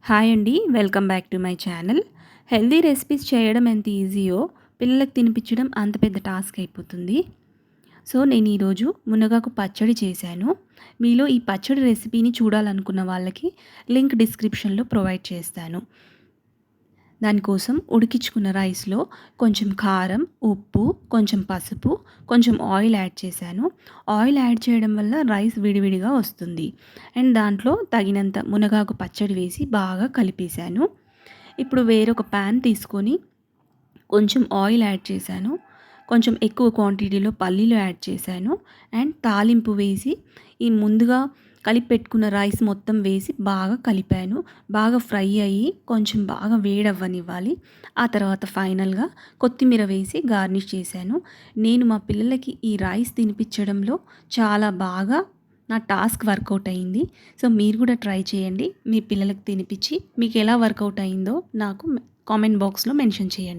Hi అండి. Welcome back to my channel. Healthy recipes చేయడం ఎంత ఈజీయో పిల్లలకు తినిపించడం అంత పెద్ద టాస్క్ అయిపోతుంది. సో నేను ఈరోజు మునగాకు పచ్చడి చేశాను. మీలో ఈ పచ్చడి రెసిపీని చూడాలనుకున్న వాళ్ళకి లింక్ డిస్క్రిప్షన్లో ప్రొవైడ్ చేస్తాను. దానికోసం ఉడికించుకున్న రైస్లో కొంచెం కారం, ఉప్పు, కొంచెం పసుపు, కొంచెం ఆయిల్ యాడ్ చేశాను. ఆయిల్ యాడ్ చేయడం వల్ల రైస్ విడివిడిగా వస్తుంది. అండ్ దాంట్లో తగినంత మునగాకు పచ్చడి వేసి బాగా కలిపేశాను. ఇప్పుడు వేరొక ప్యాన్ తీసుకొని కొంచెం ఆయిల్ యాడ్ చేశాను. కొంచెం ఎక్కువ క్వాంటిటీలో పల్లీలు యాడ్ చేశాను. అండ్ తాలింపు వేసి ఈ ముందుగా కలిపి పెట్టుకున్న రైస్ మొత్తం వేసి బాగా కలిపాను. బాగా ఫ్రై అయ్యి కొంచెం బాగా వేడవ్వనివ్వాలి. ఆ తర్వాత ఫైనల్గా కొత్తిమీర వేసి గార్నిష్ చేశాను. నేను మా పిల్లలకి ఈ రైస్ తినిపించడంలో చాలా బాగా నా టాస్క్ వర్కౌట్ అయింది. సో మీరు కూడా ట్రై చేయండి. మీ పిల్లలకు తినిపించి మీకు ఎలా వర్కౌట్ అయిందో నాకు కామెంట్ బాక్స్లో మెన్షన్ చేయండి.